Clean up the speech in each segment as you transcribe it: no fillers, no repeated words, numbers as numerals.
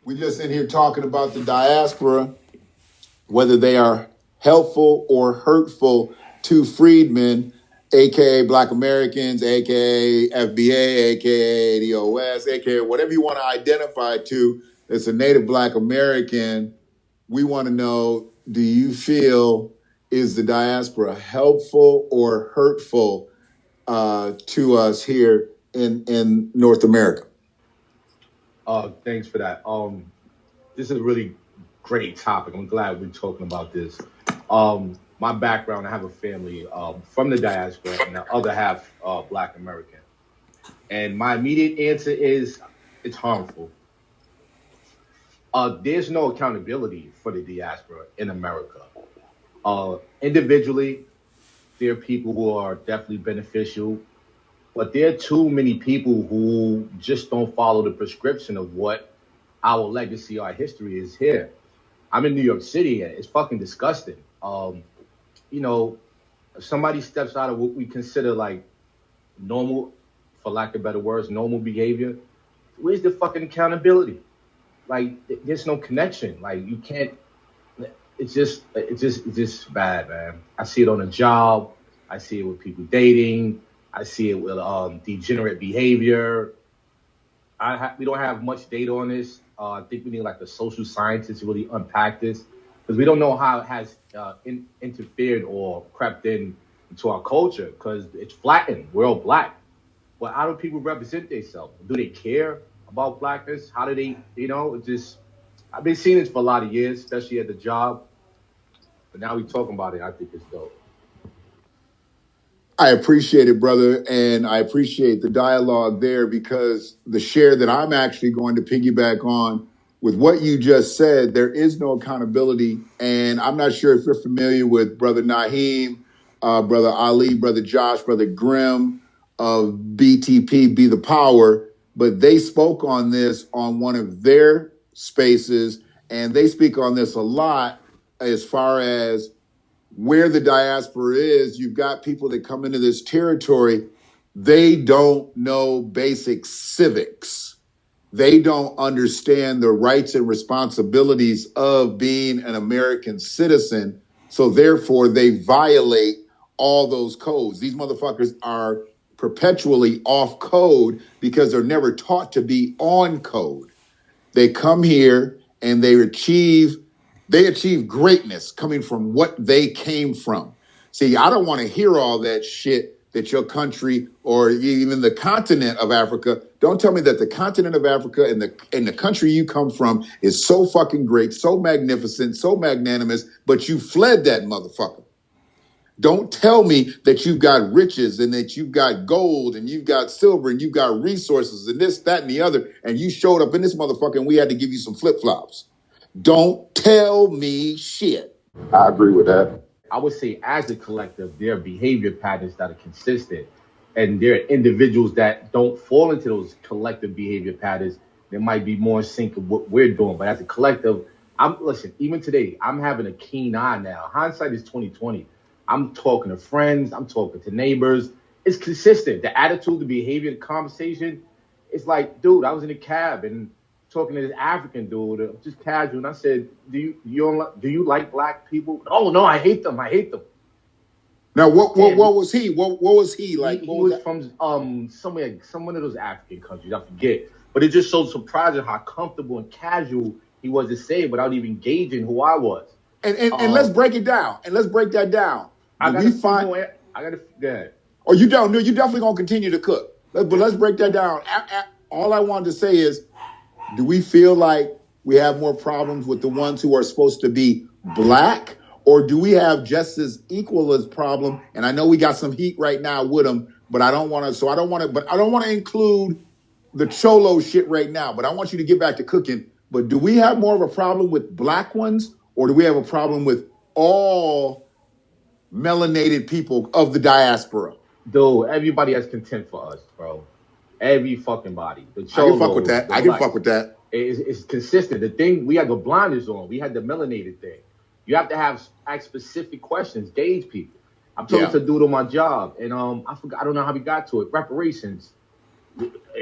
We just in here talking about the diaspora, whether they are helpful or hurtful to freedmen, a.k.a. Black Americans, a.k.a. FBA, a.k.a. ADOS, a.k.a. whatever you want to identify to as a Native Black American. We want to know, do you feel is the diaspora helpful or hurtful to us here in North America? Thanks for that. This is a really great topic. I'm glad we're talking about this. My background, I have a family from the diaspora and the other half Black American. And my immediate answer is it's harmful. There's no accountability for the diaspora in America. Individually, there are people who are definitely beneficial, but there are too many people who just don't follow the prescription of what our legacy, our history is here. I'm in New York City, and it's fucking disgusting. If somebody steps out of what we consider like normal, for lack of better words, normal behavior, where's the fucking accountability? Like, there's no connection. Like, you can't. It's just bad, man. I see it on a job. I see it with people dating. I see it with degenerate behavior. We don't have much data on this. I think we need like a social scientist to really unpack this, because we don't know how it has interfered or crept into our culture, because it's flattened. We're all Black. But how do people represent themselves? Do they care about Blackness? How do they, I've been seeing this for a lot of years, especially at the job. But now we're talking about it. I think it's dope. I appreciate it, brother, and I appreciate the dialogue there, because the share that I'm actually going to piggyback on with what you just said, there is no accountability. And I'm not sure if you're familiar with Brother Naheem, Brother Ali, Brother Josh, Brother Grimm of BTP, Be the Power, but they spoke on this on one of their spaces, and they speak on this a lot as far as where the diaspora is. You've got people that come into this territory, they don't know basic civics. They don't understand the rights and responsibilities of being an American citizen. So therefore, they violate all those codes. These motherfuckers are perpetually off code because they're never taught to be on code. They come here and they achieve greatness coming from what they came from. See, I don't want to hear all that shit that your country or even the continent of Africa. Don't tell me that the continent of Africa and the country you come from is so fucking great, so magnificent, so magnanimous, but you fled that motherfucker. Don't tell me that you've got riches and that you've got gold and you've got silver and you've got resources and this, that, and the other, and you showed up in this motherfucker and we had to give you some flip-flops. Don't tell me shit. I agree with that. I would say as a collective, there are behavior patterns that are consistent, and there are individuals that don't fall into those collective behavior patterns. There might be more in sync of what we're doing, but as a collective, even today, I'm having a keen eye now. Hindsight is 2020. I'm talking to friends. I'm talking to neighbors. It's consistent. The attitude, the behavior, the conversation. It's like, dude, I was in a cab and talking to this African dude, just casual, and I said, "Do you like Black people?" "Oh no, I hate them. I hate them." Now, what was he? What was he like? He was from some one of those African countries. I forget, but it just so surprising how comfortable and casual he was to say it without even gauging who I was. And let's break it down. And let's break that down. I gotta go ahead. Or you don't? No, you definitely gonna continue to cook. But let's break that down. All I wanted to say is, do we feel like we have more problems with the ones who are supposed to be Black, or do we have just as equal as problem? And I know we got some heat right now with them, but I don't want to include the Cholo shit right now. But I want you to get back to cooking. But do we have more of a problem with Black ones, or do we have a problem with all melanated people of the diaspora? Dude, everybody has contempt for us, bro. Every fucking body. I can fuck with that. It's consistent. The thing, we had the blinders on. We had the melanated thing. You have to ask specific questions, gauge people. I'm talking to a dude on my job, and I forgot. I don't know how we got to it. Reparations.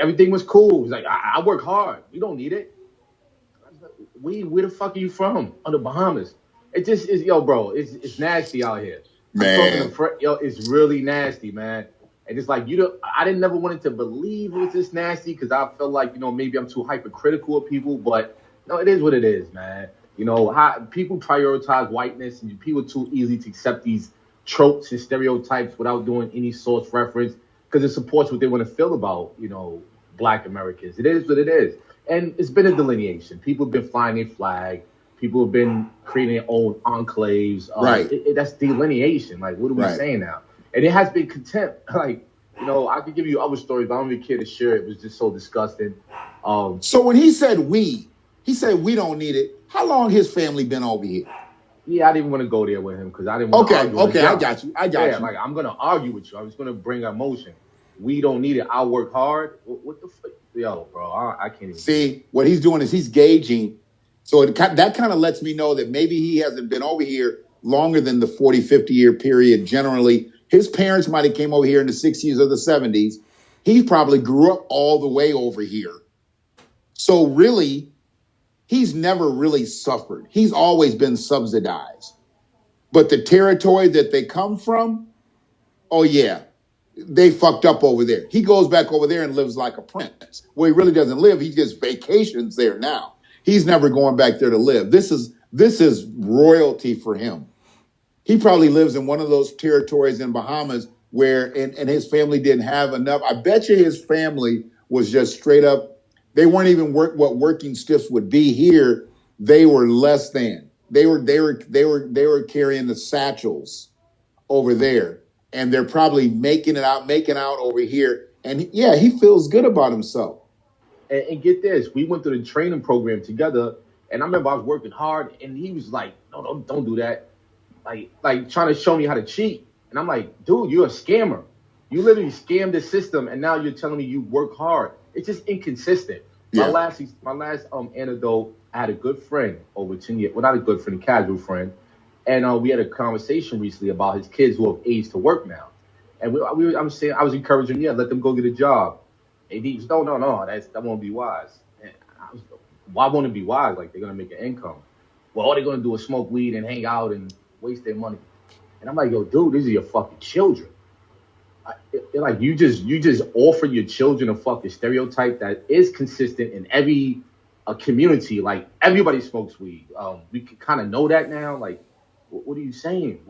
Everything was cool. He's like, I work hard. You don't need it. I was where the fuck are you from? On the Bahamas. It just is, yo, bro. It's nasty out here. I'm talking Man. to yo. It's really nasty, man. And it's like I didn't never wanted to believe it was this nasty because I felt like maybe I'm too hypercritical of people, but no, it is what it is, man. How people prioritize whiteness and people are too easy to accept these tropes and stereotypes without doing any source reference because it supports what they want to feel about Black Americans. It is what it is, and it's been a delineation. People have been flying their flag. People have been creating their own enclaves. Right. That's delineation. Like, what are we saying now? And it has been contempt. Like, I could give you other stories, but I don't even care to share. It was just so disgusting. So when he said we don't need it. How long his family been over here? Yeah, I didn't want to go there with him because I didn't want to argue. Okay, I got you. Like, I'm going to argue with you. I'm just going to bring emotion. We don't need it. I work hard. What the fuck? Yo, bro, I can't even. See, what he's doing is he's gauging. So that kind of lets me know that maybe he hasn't been over here longer than the 40, 50-year period. Generally, his parents might have came over here in the 60s or the 70s. He probably grew up all the way over here. So really, he's never really suffered. He's always been subsidized. But the territory that they come from, oh yeah, they fucked up over there. He goes back over there and lives like a prince. Well, he really doesn't live. He just vacations there now. He's never going back there to live. This is royalty for him. He probably lives in one of those territories in Bahamas where and his family didn't have enough. I bet you his family was just straight up. They weren't even what working stiffs would be here. They were less than. They were carrying the satchels over there, and they're probably making out over here. And yeah, he feels good about himself. And get this, we went through the training program together, and I remember I was working hard, and he was like, "No, don't do that." Like trying to show me how to cheat, and I'm like, "Dude, you're a scammer. You literally scammed the system, and now you're telling me you work hard." It's just inconsistent. Yeah. My last anecdote, I had a good friend over 10 years. Well, not a good friend, a casual friend. And we had a conversation recently about his kids who have aged to work now. And I was encouraging him, yeah, let them go get a job. And he was, no, that won't be wise. And why won't it be wise? Like, they're going to make an income. Well, all they're going to do is smoke weed and hang out and waste their money. And I'm like, yo, dude, these are your fucking children. Like, you just offer your children a fucking stereotype that is consistent in every community. Like, everybody smokes weed. We can kind of know that now. Like, what are you saying?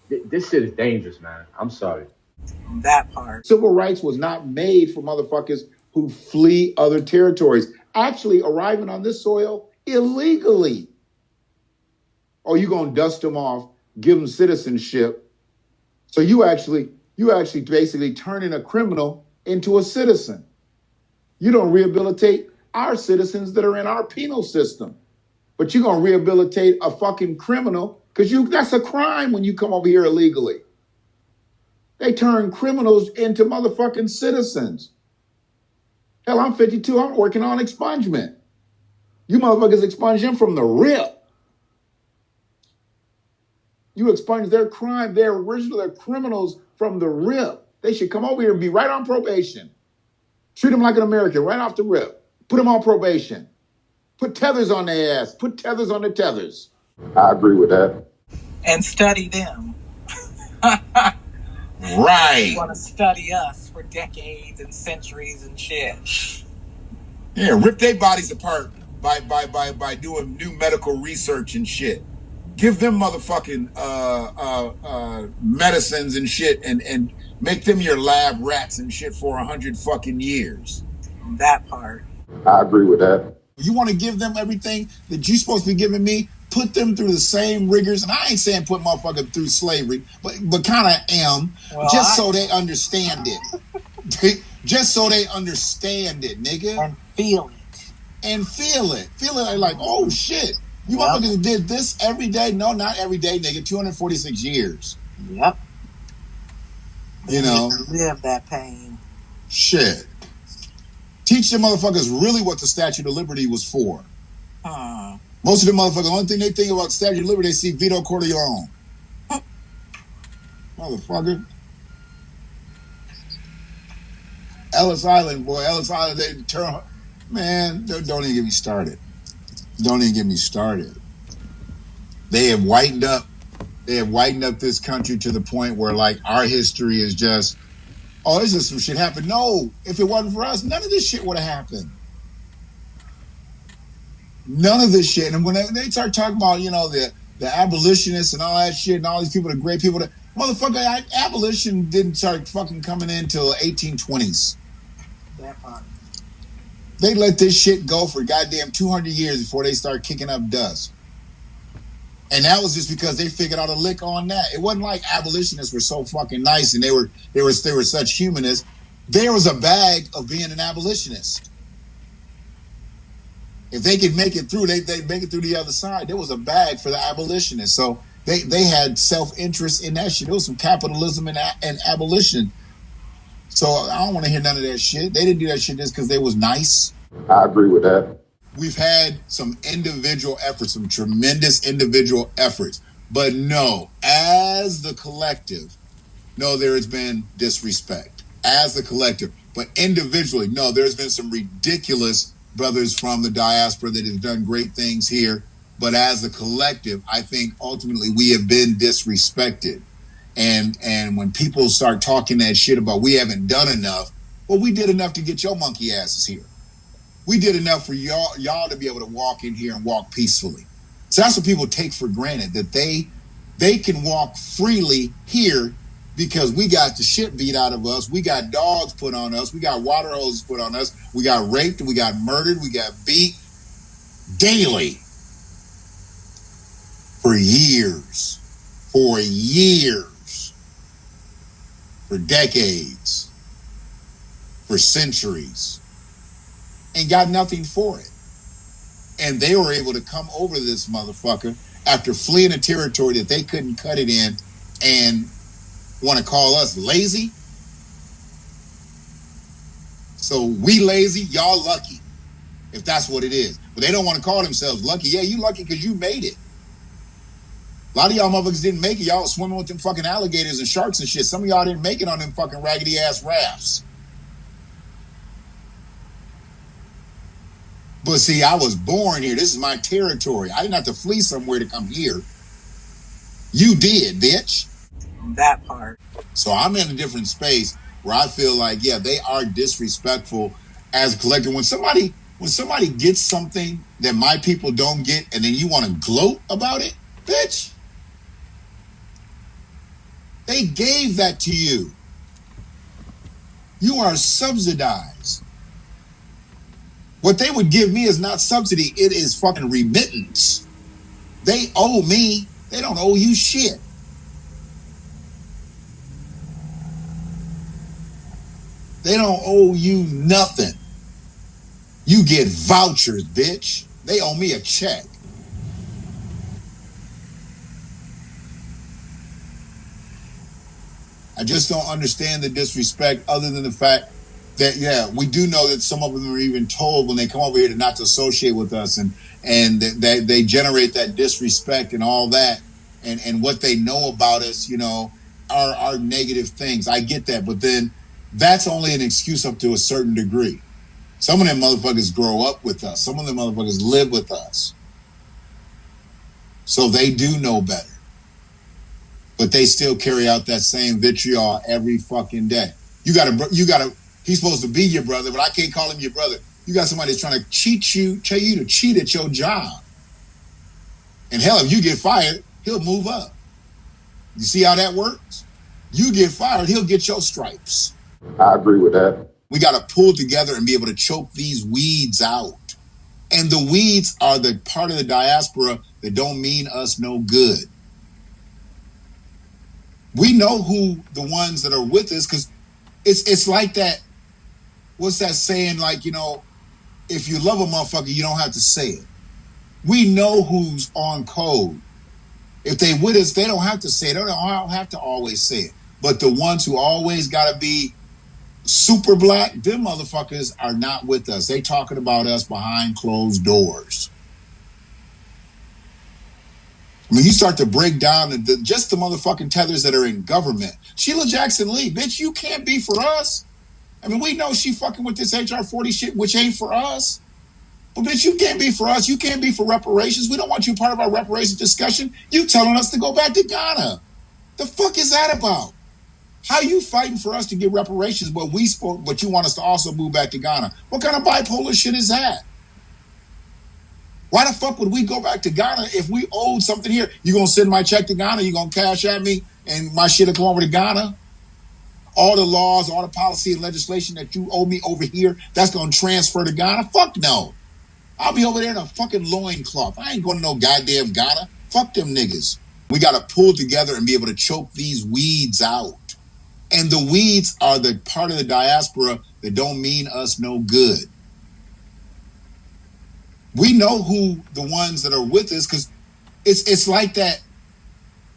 This shit is dangerous, man. I'm sorry. That part. Civil rights was not made for motherfuckers who flee other territories. Actually, arriving on this soil illegally. Or you gonna dust them off, give them citizenship. So you actually basically turning a criminal into a citizen. You don't rehabilitate our citizens that are in our penal system, but you're going to rehabilitate a fucking criminal because that's a crime when you come over here illegally. They turn criminals into motherfucking citizens. Hell, I'm 52. I'm working on expungement. You motherfuckers expunge them from the rip. You expunge their crime, they're criminals from the rip. They should come over here and be right on probation. Treat them like an American right off the rip. Put them on probation. Put tethers on their ass. Put tethers on the tethers. I agree with that. And study them. Right. You want to study us for decades and centuries and shit. Yeah, rip their bodies apart by doing new medical research and shit. Give them motherfucking medicines and shit and make them your lab rats and shit for 100 fucking years. That part. I agree with that. You want to give them everything that you're supposed to be giving me? Put them through the same rigors. And I ain't saying put motherfucker through slavery, but kind of am. Well, just so they understand it. Just so they understand it, nigga. And feel it. And feel it. Feel it like, oh shit. You motherfuckers did this every day? No, not every day, nigga. 246 years. Yep. You know? Live that pain. Shit. Teach them motherfuckers really what the Statue of Liberty was for. Most of the motherfuckers, the only thing they think about Statue of Liberty, they see Vito Corleone. Motherfucker. Ellis Island, boy. Ellis Island, they turn... Man, don't even get me started. Don't even get me started. They have whitened up this country to the point where like our history is just, oh, this is some shit happened. No, if it wasn't for us, none of this shit would have happened. None of this shit. And when they start talking about, you know, the abolitionists and all that shit and all these people, the great people, motherfucker, abolition didn't start fucking coming in until 1820s. That part. They let this shit go for goddamn 200 years before they start kicking up dust. And that was just because they figured out a lick on that. It wasn't like abolitionists were so fucking nice and they were such humanists. There was a bag of being an abolitionist. If they could make it through, they'd make it through the other side. There was a bag for the abolitionists. So they had self-interest in that shit. There was some capitalism and abolition. So I don't want to hear none of that shit. They didn't do that shit just because they was nice. I agree with that. We've had some individual efforts, some tremendous individual efforts. But no, as the collective, no, there has been disrespect. As the collective. But individually, no, there's been some ridiculous brothers from the diaspora that have done great things here. But as a collective, I think ultimately we have been disrespected. And when people start talking that shit about we haven't done enough, well, we did enough to get your monkey asses here. We did enough for y'all to be able to walk in here and walk peacefully. So that's what people take for granted, that they can walk freely here because we got the shit beat out of us. We got dogs put on us. We got water hoses put on us. We got raped. We got murdered. We got beat daily for years, for decades, for centuries, and got nothing for it. And they were able to come over this motherfucker after fleeing a territory that they couldn't cut it in and want to call us lazy. So we lazy, y'all lucky, if that's what it is. But they don't want to call themselves lucky. Yeah, you lucky because you made it. A lot of y'all motherfuckers didn't make it. Y'all swimming with them fucking alligators and sharks and shit. Some of y'all didn't make it on them fucking raggedy ass rafts. But see, I was born here. This is my territory. I didn't have to flee somewhere to come here. You did, bitch. That part. So I'm in a different space where I feel like, yeah, they are disrespectful as a collective. When somebody gets something that my people don't get and then you want to gloat about it, bitch, they gave that to you. You are subsidized. What they would give me is not subsidy. It is fucking remittance. They owe me. They don't owe you shit. They don't owe you nothing. You get vouchers, bitch. They owe me a check. I just don't understand the disrespect other than the fact that, yeah, we do know that some of them are even told when they come over here to not to associate with us, and they generate that disrespect and all that, and what they know about us, you know, are negative things. I get that, but then that's only an excuse up to a certain degree. Some of them motherfuckers grow up with us. Some of them motherfuckers live with us. So they do know better. But they still carry out that same vitriol every fucking day. You gotta, he's supposed to be your brother, but I can't call him your brother. You got somebody that's trying to cheat you, tell you to cheat at your job. And hell, if you get fired, he'll move up. You see how that works? You get fired, he'll get your stripes. I agree with that. We got to pull together and be able to choke these weeds out. And the weeds are the part of the diaspora that don't mean us no good. We know who the ones that are with us, because it's like that. What's that saying? Like, you know, if you love a motherfucker, you don't have to say it. We know who's on code. If they with us, they don't have to say it. They don't have to always say it. But the ones who always got to be super black, them motherfuckers are not with us. They talking about us behind closed doors. When you start to break down just the motherfucking tethers that are in government. Sheila Jackson Lee, bitch, you can't be for us. I mean, we know she fucking with this HR 40 shit, which ain't for us. Well, bitch, you can't be for us. You can't be for reparations. We don't want you part of our reparations discussion. You telling us to go back to Ghana. The fuck is that about? How you fighting for us to get reparations, but you want us to also move back to Ghana? What kind of bipolar shit is that? Why the fuck would we go back to Ghana if we owed something here? You gonna send my check to Ghana? You gonna cash at me and my shit will come over to Ghana? All the laws, all the policy and legislation that you owe me over here, that's gonna transfer to Ghana? Fuck no. I'll be over there in a fucking loincloth. I ain't going to no goddamn Ghana. Fuck them niggas. We got to pull together and be able to choke these weeds out. And the weeds are the part of the diaspora that don't mean us no good. We know who the ones that are with us, because it's like that.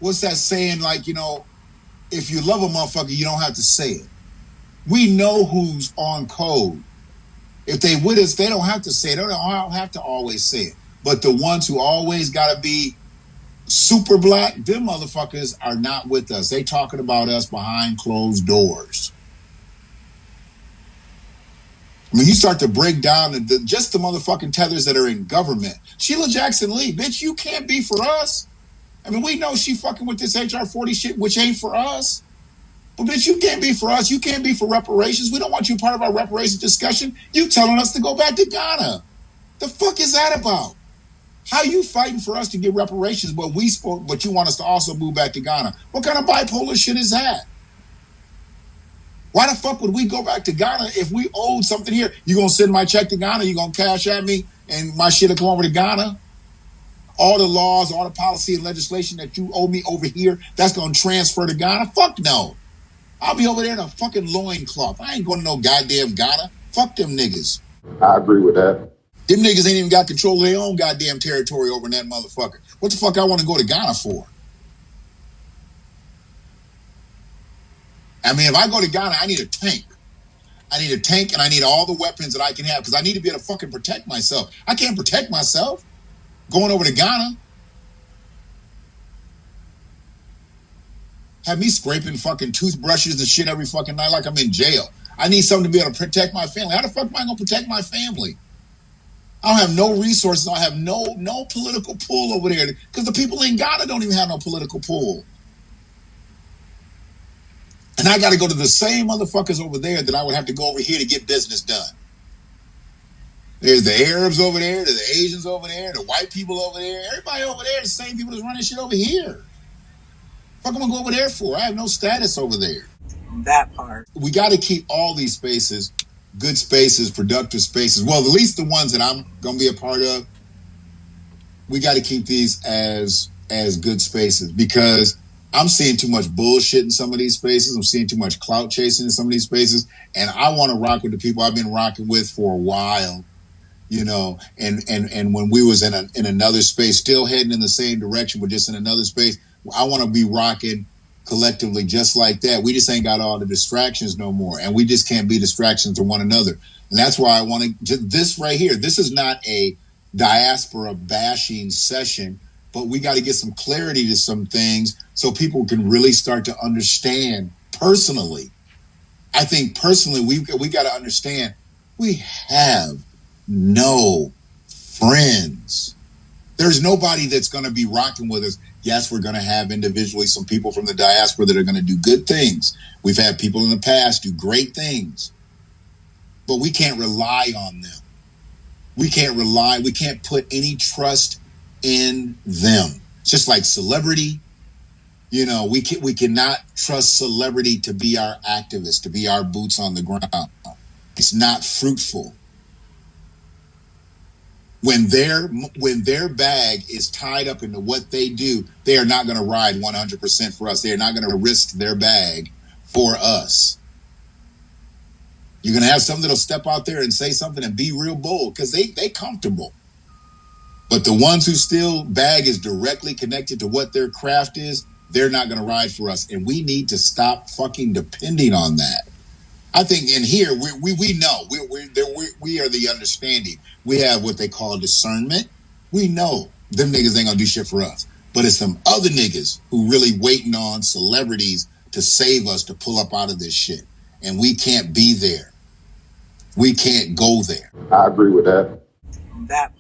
What's that saying? Like, you know, if you love a motherfucker, you don't have to say it. We know who's on code. If they with us, they don't have to say it. They don't have to always say it. But the ones who always got to be super black, them motherfuckers are not with us. They talking about us behind closed doors. When you start to break down just the motherfucking tethers that are in government. Sheila Jackson Lee, bitch, you can't be for us. I mean, we know she fucking with this HR 40 shit, which ain't for us. But bitch, you can't be for us. You can't be for reparations. We don't want you part of our reparations discussion. You telling us to go back to Ghana. The fuck is that about? How you fighting for us to get reparations, but you want us to also move back to Ghana? What kind of bipolar shit is that? Why the fuck would we go back to Ghana if we owed something here? You gonna send my check to Ghana? You gonna cash at me and my shit will come over to Ghana? All the laws, all the policy and legislation that you owe me over here, that's gonna transfer to Ghana? Fuck no. I'll be over there in a fucking loincloth. I ain't going to no goddamn Ghana. Fuck them niggas. I agree with that. Them niggas ain't even got control of their own goddamn territory over in that motherfucker. What the fuck I want to go to Ghana for? I mean, if I go to Ghana, I need a tank. I need a tank and I need all the weapons that I can have because I need to be able to fucking protect myself. I can't protect myself going over to Ghana. Have me scraping fucking toothbrushes and shit every fucking night like I'm in jail. I need something to be able to protect my family. How the fuck am I going to protect my family? I don't have no resources. I have no political pull over there because the people in Ghana don't even have no political pull. And I got to go to the same motherfuckers over there that I would have to go over here to get business done. There's the Arabs over there, there's the Asians over there, the white people over there. Everybody over there, the same people that's running shit over here. What am I going to go over there for? I have no status over there. That part. We got to keep all these spaces, good spaces, productive spaces. Well, at least the ones that I'm going to be a part of, we got to keep these as good spaces because I'm seeing too much bullshit in some of these spaces. I'm seeing too much clout chasing in some of these spaces. And I want to rock with the people I've been rocking with for a while, you know, and when we was in another space, still heading in the same direction, but just in another space, I want to be rocking collectively just like that. We just ain't got all the distractions no more. And we just can't be distractions to one another. And that's why I want to, this right here, this is not a diaspora bashing session, but we got to get some clarity to some things so people can really start to understand personally. I think personally, we got to understand we have no friends. There's nobody that's going to be rocking with us. Yes, we're going to have individually some people from the diaspora that are going to do good things. We've had people in the past do great things, but we can't rely on them. We can't put any trust in them. It's just like celebrity. You know, we cannot trust celebrity to be our activists, to be our boots on the ground. It's not fruitful. When their bag is tied up into what they do, they are not going to ride 100% for us. They are not going to risk their bag for us. You're going to have some that'll step out there and say something and be real bold because they comfortable. But the ones who still bag is directly connected to what their craft is, they're not going to ride for us. And we need to stop fucking depending on that. I think in here, we know. We are the understanding. We have what they call discernment. We know them niggas ain't going to do shit for us. But it's some other niggas who really waiting on celebrities to save us, to pull up out of this shit. And we can't be there. We can't go there. I agree with that. that